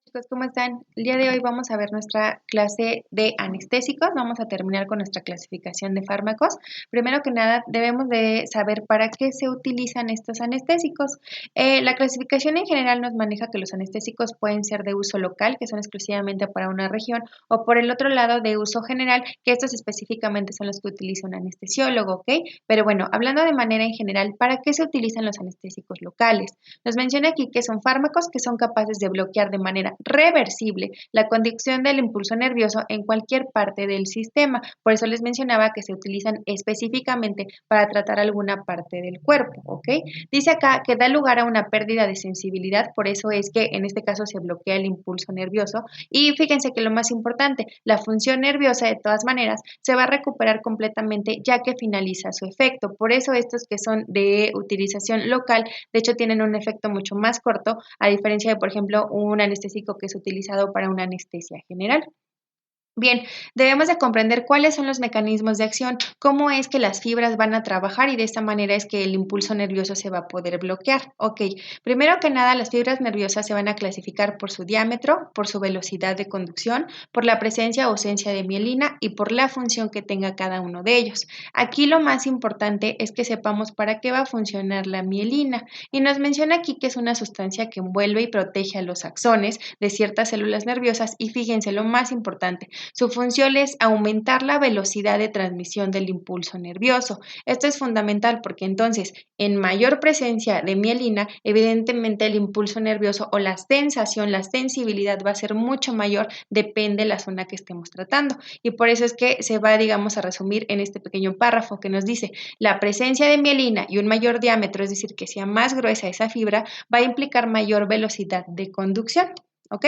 Chicos, ¿cómo están? El día de hoy vamos a ver nuestra clase de anestésicos. Vamos a terminar con nuestra clasificación de fármacos. Primero que nada, debemos de saber para qué se utilizan estos anestésicos. La clasificación en general nos maneja que los anestésicos pueden ser de uso local, que son exclusivamente para una región, o por el otro lado de uso general, que estos específicamente son los que utiliza un anestesiólogo, ¿ok? Pero bueno, hablando de manera en general, ¿para qué se utilizan los anestésicos locales? Nos menciona aquí que son fármacos que son capaces de bloquear de manera reversible la conducción del impulso nervioso en cualquier parte del sistema. Por eso les mencionaba que se utilizan específicamente para tratar alguna parte del cuerpo, ¿ok? Dice acá que da lugar a una pérdida de sensibilidad, por eso es que en este caso se bloquea el impulso nervioso y fíjense que lo más importante, la función nerviosa de todas maneras se va a recuperar completamente ya que finaliza su efecto. Por eso estos que son de utilización local, de hecho tienen un efecto mucho más corto, a diferencia de, por ejemplo, un anestésico que es utilizado para una anestesia general. Bien, debemos de comprender cuáles son los mecanismos de acción, cómo es que las fibras van a trabajar y de esta manera es que el impulso nervioso se va a poder bloquear. Ok, primero que nada, las fibras nerviosas se van a clasificar por su diámetro, por su velocidad de conducción, por la presencia o ausencia de mielina y por la función que tenga cada uno de ellos. Aquí lo más importante es que sepamos para qué va a funcionar la mielina y nos menciona aquí que es una sustancia que envuelve y protege a los axones de ciertas células nerviosas y fíjense lo más importante, su función es aumentar la velocidad de transmisión del impulso nervioso. Esto es fundamental porque entonces, en mayor presencia de mielina, evidentemente el impulso nervioso o la sensación, la sensibilidad va a ser mucho mayor, depende de la zona que estemos tratando. Y por eso es que se va, digamos, a resumir en este pequeño párrafo que nos dice, la presencia de mielina y un mayor diámetro, es decir, que sea más gruesa esa fibra, va a implicar mayor velocidad de conducción. ¿Ok?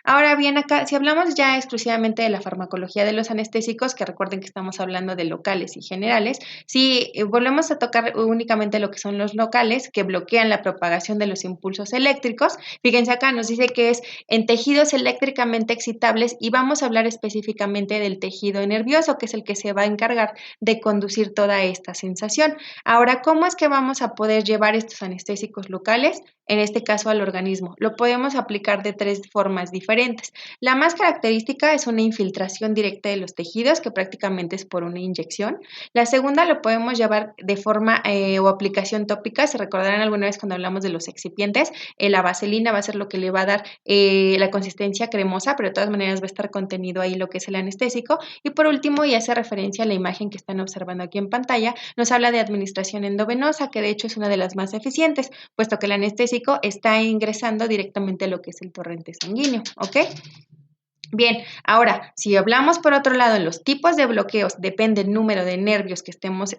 Ahora bien, acá, si hablamos ya exclusivamente de la farmacología de los anestésicos, que recuerden que estamos hablando de locales y generales, si volvemos a tocar únicamente lo que son los locales, que bloquean la propagación de los impulsos eléctricos, fíjense acá, nos dice que es en tejidos eléctricamente excitables y vamos a hablar específicamente del tejido nervioso, que es el que se va a encargar de conducir toda esta sensación. Ahora, ¿cómo es que vamos a poder llevar estos anestésicos locales? En este caso al organismo. Lo podemos aplicar de tres formas diferentes. La más característica es una infiltración directa de los tejidos, que prácticamente es por una inyección. La segunda lo podemos llevar de forma o aplicación tópica. Se recordarán alguna vez cuando hablamos de los excipientes, la vaselina va a ser lo que le va a dar la consistencia cremosa, pero de todas maneras va a estar contenido ahí lo que es el anestésico. Y por último, y hace referencia a la imagen que están observando aquí en pantalla, nos habla de administración endovenosa, que de hecho es una de las más eficientes, puesto que el anestésico está ingresando directamente a lo que es el torrente sanguíneo, ¿ok? Bien, ahora, si hablamos por otro lado en los tipos de bloqueos, depende el número de nervios que estemos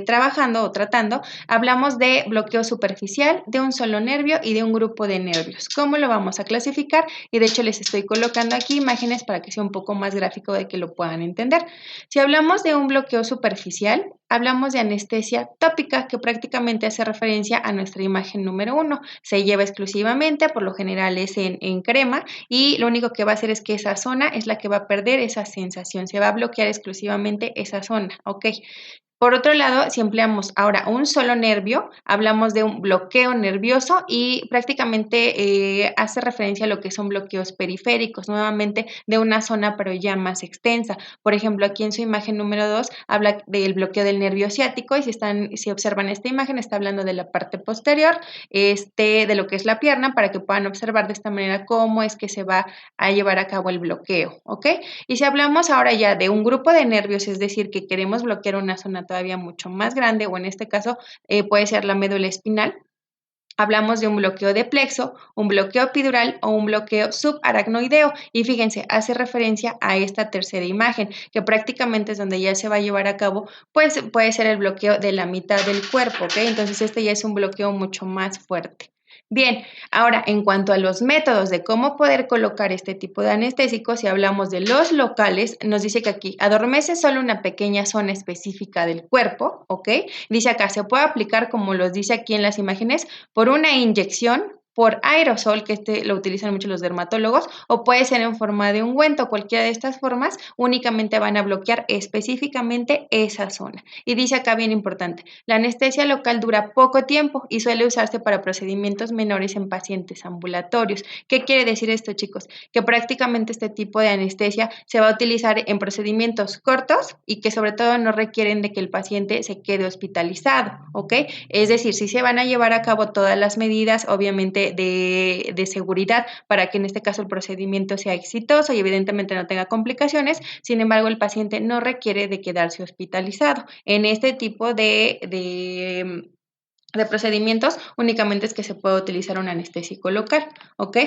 trabajando o tratando, hablamos de bloqueo superficial, de un solo nervio y de un grupo de nervios. ¿Cómo lo vamos a clasificar? Y de hecho les estoy colocando aquí imágenes para que sea un poco más gráfico de que lo puedan entender. Si hablamos de un bloqueo superficial, hablamos de anestesia tópica, que prácticamente hace referencia a nuestra imagen número 1. Se lleva exclusivamente, por lo general es en crema, y lo único que va a hacer es que esa zona es la que va a perder esa sensación, se va a bloquear exclusivamente esa zona, ¿ok? Por otro lado, si empleamos ahora un solo nervio, hablamos de un bloqueo nervioso y prácticamente hace referencia a lo que son bloqueos periféricos, nuevamente de una zona pero ya más extensa. Por ejemplo, aquí en su imagen número 2 habla del bloqueo del nervio ciático y si observan esta imagen está hablando de la parte posterior, de lo que es la pierna, para que puedan observar de esta manera cómo es que se va a llevar a cabo el bloqueo, ¿ok? Y si hablamos ahora ya de un grupo de nervios, es decir, que queremos bloquear una zona todavía mucho más grande, o en este caso puede ser la médula espinal, hablamos de un bloqueo de plexo, un bloqueo epidural o un bloqueo subaracnoideo. Y fíjense, hace referencia a esta tercera imagen, que prácticamente es donde ya se va a llevar a cabo, pues puede ser el bloqueo de la mitad del cuerpo, ¿ok? Entonces este ya es un bloqueo mucho más fuerte. Bien, ahora en cuanto a los métodos de cómo poder colocar este tipo de anestésicos, si hablamos de los locales, nos dice que aquí adormece solo una pequeña zona específica del cuerpo, ¿ok? Dice acá, se puede aplicar, como los dice aquí en las imágenes, por una inyección, por aerosol, que lo utilizan mucho los dermatólogos, o puede ser en forma de ungüento. Cualquiera de estas formas únicamente van a bloquear específicamente esa zona. Y dice acá bien importante, la anestesia local dura poco tiempo y suele usarse para procedimientos menores en pacientes ambulatorios. ¿Qué quiere decir esto, chicos? Que prácticamente este tipo de anestesia se va a utilizar en procedimientos cortos y que sobre todo no requieren de que el paciente se quede hospitalizado, ¿ok? Es decir, si se van a llevar a cabo todas las medidas, obviamente, de seguridad para que en este caso el procedimiento sea exitoso y evidentemente no tenga complicaciones. Sin embargo, el paciente no requiere de quedarse hospitalizado. En este tipo de procedimientos únicamente es que se puede utilizar un anestésico local, ¿ok?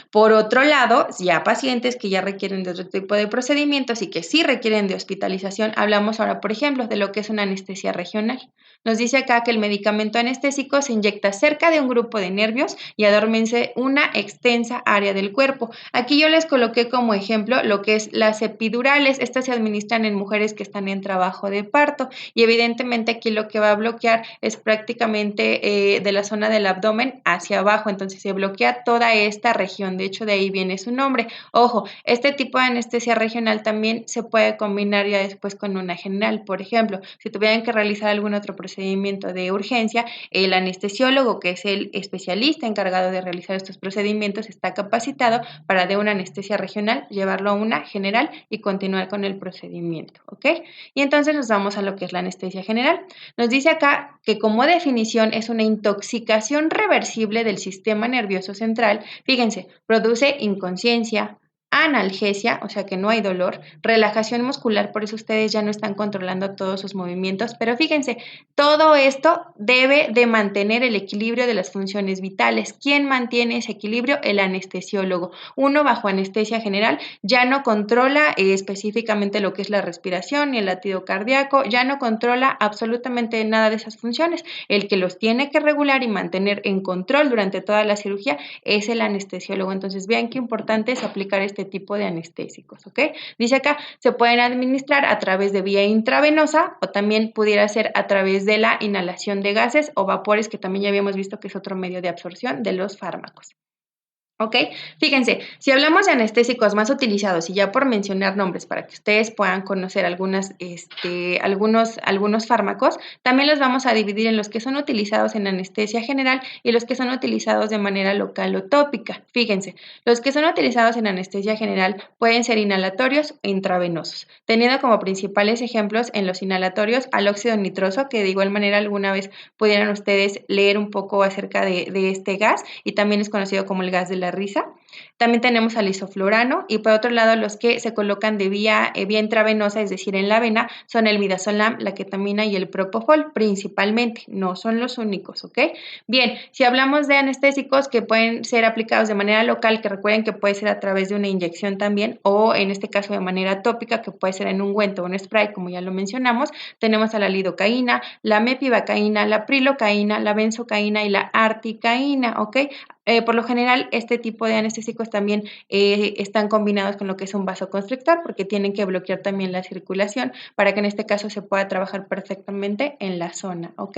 Por otro lado, ya pacientes que ya requieren de otro tipo de procedimientos y que sí requieren de hospitalización, hablamos ahora, por ejemplo, de lo que es una anestesia regional. Nos dice acá que el medicamento anestésico se inyecta cerca de un grupo de nervios y adormece una extensa área del cuerpo. Aquí yo les coloqué como ejemplo lo que es las epidurales. Estas se administran en mujeres que están en trabajo de parto y evidentemente aquí lo que va a bloquear es prácticamente de la zona del abdomen hacia abajo, entonces se bloquea toda esta región, de hecho de ahí viene su nombre. Ojo, este tipo de anestesia regional también se puede combinar ya después con una general. Por ejemplo, si tuvieran que realizar algún otro procedimiento de urgencia, el anestesiólogo, que es el especialista encargado de realizar estos procedimientos, está capacitado para de una anestesia regional llevarlo a una general y continuar con el procedimiento, ¿ok? Y entonces nos vamos a lo que es la anestesia general. Nos dice acá que como definición es una intoxicación reversible del sistema nervioso central. Fíjense, produce inconsciencia, analgesia, o sea que no hay dolor, relajación muscular, por eso ustedes ya no están controlando todos sus movimientos, pero fíjense, todo esto debe de mantener el equilibrio de las funciones vitales. ¿Quién mantiene ese equilibrio? El anestesiólogo. Uno bajo anestesia general ya no controla específicamente lo que es la respiración ni el latido cardíaco, ya no controla absolutamente nada de esas funciones. El que los tiene que regular y mantener en control durante toda la cirugía es el anestesiólogo. Entonces vean qué importante es aplicar este tipo de anestésicos, ¿ok? Dice acá, se pueden administrar a través de vía intravenosa o también pudiera ser a través de la inhalación de gases o vapores, que también ya habíamos visto que es otro medio de absorción de los fármacos. ¿Ok? Fíjense, si hablamos de anestésicos más utilizados, y ya por mencionar nombres para que ustedes puedan conocer algunos fármacos, también los vamos a dividir en los que son utilizados en anestesia general y los que son utilizados de manera local o tópica. Fíjense, los que son utilizados en anestesia general pueden ser inhalatorios e intravenosos, teniendo como principales ejemplos en los inhalatorios al óxido nitroso, que de igual manera alguna vez pudieran ustedes leer un poco acerca de este gas y también es conocido como el gas de la risa. También tenemos al isoflurano y por otro lado los que se colocan de vía intravenosa, es decir, en la vena, son el midazolam, la ketamina y el propofol principalmente, no son los únicos, ¿ok? Bien, si hablamos de anestésicos que pueden ser aplicados de manera local, que recuerden que puede ser a través de una inyección también o en este caso de manera tópica, que puede ser en ungüento o un spray, como ya lo mencionamos, tenemos a la lidocaína, la mepivacaína, la prilocaína, la benzocaína y la articaína, ¿ok? Por lo general, este tipo de anestésicos también están combinados con lo que es un vasoconstrictor porque tienen que bloquear también la circulación para que en este caso se pueda trabajar perfectamente en la zona, ¿ok?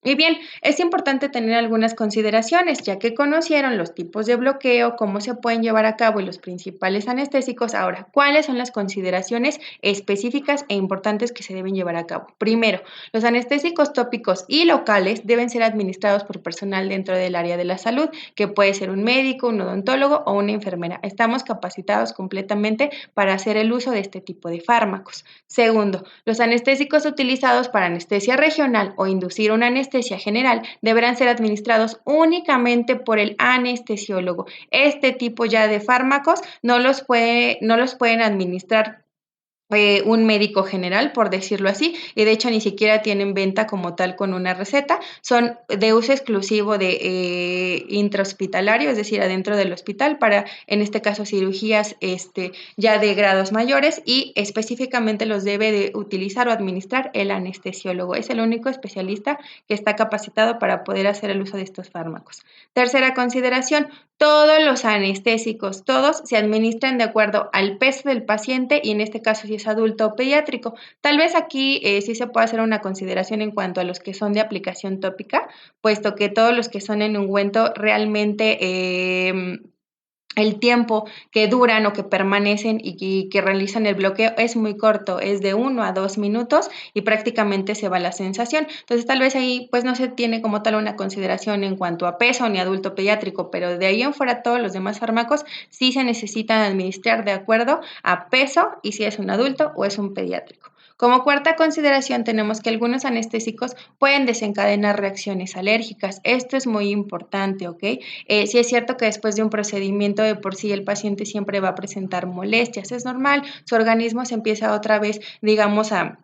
Y bien, es importante tener algunas consideraciones, ya que conocieron los tipos de bloqueo, cómo se pueden llevar a cabo y los principales anestésicos. Ahora, ¿cuáles son las consideraciones específicas e importantes que se deben llevar a cabo? Primero, los anestésicos tópicos y locales deben ser administrados por personal dentro del área de la salud, que puede ser un médico, un odontólogo o una enfermera. Estamos capacitados completamente para hacer el uso de este tipo de fármacos. Segundo, los anestésicos utilizados para anestesia regional o inducir una anestesia general deberán ser administrados únicamente por el anestesiólogo. Este tipo ya de fármacos no los pueden administrar un médico general, por decirlo así, y de hecho ni siquiera tienen venta como tal con una receta, son de uso exclusivo de intrahospitalario, es decir, adentro del hospital para, en este caso, cirugías ya de grados mayores y específicamente los debe de utilizar o administrar el anestesiólogo. Es el único especialista que está capacitado para poder hacer el uso de estos fármacos. Tercera consideración, todos los anestésicos, todos se administran de acuerdo al peso del paciente y en este caso si es adulto o pediátrico. Tal vez aquí sí se puede hacer una consideración en cuanto a los que son de aplicación tópica, puesto que todos los que son en ungüento realmente el tiempo que duran o que permanecen y que realizan el bloqueo es muy corto, es de 1 a 2 minutos y prácticamente se va la sensación. Entonces tal vez ahí pues no se tiene como tal una consideración en cuanto a peso ni adulto pediátrico, pero de ahí en fuera todos los demás fármacos sí se necesitan administrar de acuerdo a peso y si es un adulto o es un pediátrico. Como cuarta consideración tenemos que algunos anestésicos pueden desencadenar reacciones alérgicas. Esto es muy importante, ¿ok? Sí es cierto que después de un procedimiento de por sí el paciente siempre va a presentar molestias, es normal, su organismo se empieza otra vez, digamos, a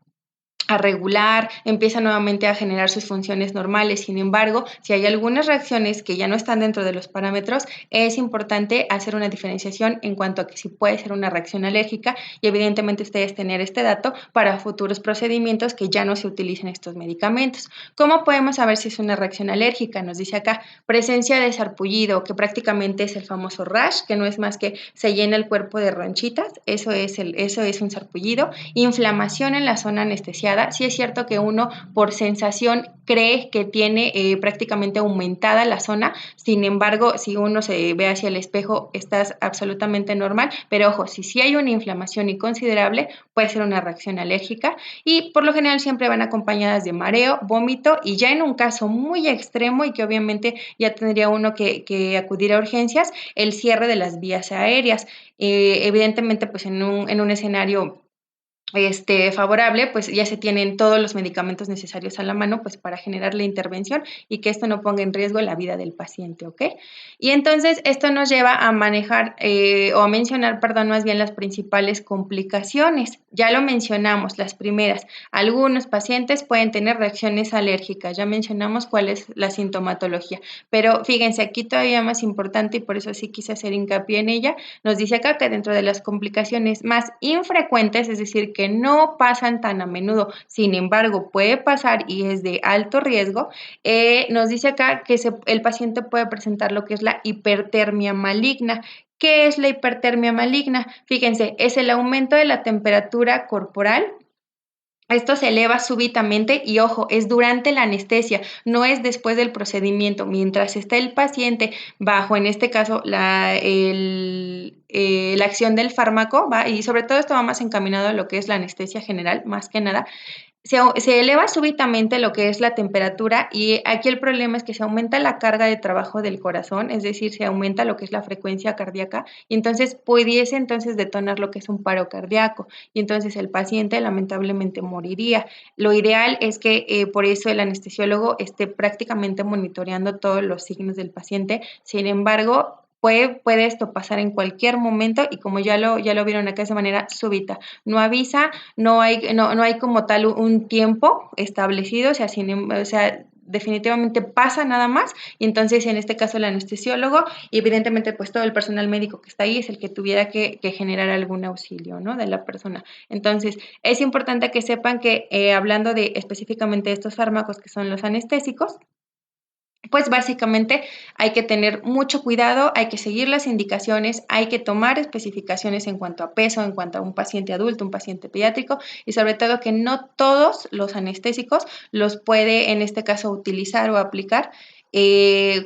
regular, empieza nuevamente a generar sus funciones normales. Sin embargo, si hay algunas reacciones que ya no están dentro de los parámetros, es importante hacer una diferenciación en cuanto a que si puede ser una reacción alérgica y evidentemente ustedes tener este dato para futuros procedimientos que ya no se utilicen estos medicamentos. ¿Cómo podemos saber si es una reacción alérgica? Nos dice acá, presencia de sarpullido, que prácticamente es el famoso rash, que no es más que se llena el cuerpo de ronchitas, eso es un sarpullido, inflamación en la zona anestesiada. Sí es cierto que uno por sensación cree que tiene prácticamente aumentada la zona, sin embargo, si uno se ve hacia el espejo, estás absolutamente normal, pero ojo, si hay una inflamación y considerable, puede ser una reacción alérgica y por lo general siempre van acompañadas de mareo, vómito y ya en un caso muy extremo y que obviamente ya tendría uno que acudir a urgencias, el cierre de las vías aéreas. Evidentemente, pues en un escenario favorable, pues ya se tienen todos los medicamentos necesarios a la mano, pues para generar la intervención y que esto no ponga en riesgo la vida del paciente, ¿ok? Y entonces esto nos lleva a manejar o a mencionar, perdón, más bien las principales complicaciones. Ya lo mencionamos, las primeras. Algunos pacientes pueden tener reacciones alérgicas, ya mencionamos cuál es la sintomatología, pero fíjense, aquí todavía más importante y por eso sí quise hacer hincapié en ella, nos dice acá que dentro de las complicaciones más infrecuentes, es decir, que no pasan tan a menudo, sin embargo puede pasar y es de alto riesgo, nos dice acá que el paciente puede presentar lo que es la hipertermia maligna. ¿Qué es la hipertermia maligna? Fíjense, es el aumento de la temperatura corporal. Esto se eleva súbitamente y ojo, es durante la anestesia, no es después del procedimiento. Mientras está el paciente bajo, en este caso, la acción del fármaco, ¿va? Y sobre todo esto va más encaminado a lo que es la anestesia general, más que nada, se eleva súbitamente lo que es la temperatura y aquí el problema es que se aumenta la carga de trabajo del corazón, es decir, se aumenta lo que es la frecuencia cardíaca y entonces pudiese entonces detonar lo que es un paro cardíaco y entonces el paciente lamentablemente moriría. Lo ideal es que por eso el anestesiólogo esté prácticamente monitoreando todos los signos del paciente. Sin embargo, puede esto pasar en cualquier momento y como ya lo vieron acá de manera súbita. No avisa, no hay como tal un tiempo establecido, o sea, definitivamente pasa nada más y entonces en este caso el anestesiólogo y evidentemente pues todo el personal médico que está ahí es el que tuviera que generar algún auxilio, ¿no? De la persona. Entonces es importante que sepan que hablando de específicamente de estos fármacos que son los anestésicos, pues básicamente hay que tener mucho cuidado, hay que seguir las indicaciones, hay que tomar especificaciones en cuanto a peso, en cuanto a un paciente adulto, un paciente pediátrico y sobre todo que no todos los anestésicos los puede en este caso utilizar o aplicar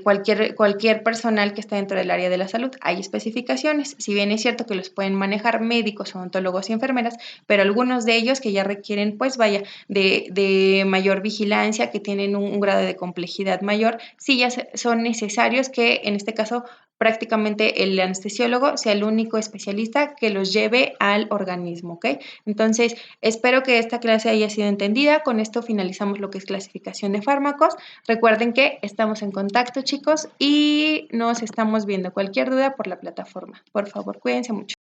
cualquier personal que esté dentro del área de la salud. Hay especificaciones, si bien es cierto que los pueden manejar médicos, odontólogos y enfermeras, pero algunos de ellos que ya requieren, pues vaya, de mayor vigilancia, que tienen un grado de complejidad mayor, sí ya son necesarios que en este caso prácticamente el anestesiólogo sea el único especialista que los lleve al organismo, ¿ok? Entonces, espero que esta clase haya sido entendida. Con esto finalizamos lo que es clasificación de fármacos. Recuerden que estamos en contacto, chicos, y nos estamos viendo. Cualquier duda por la plataforma. Por favor, cuídense mucho.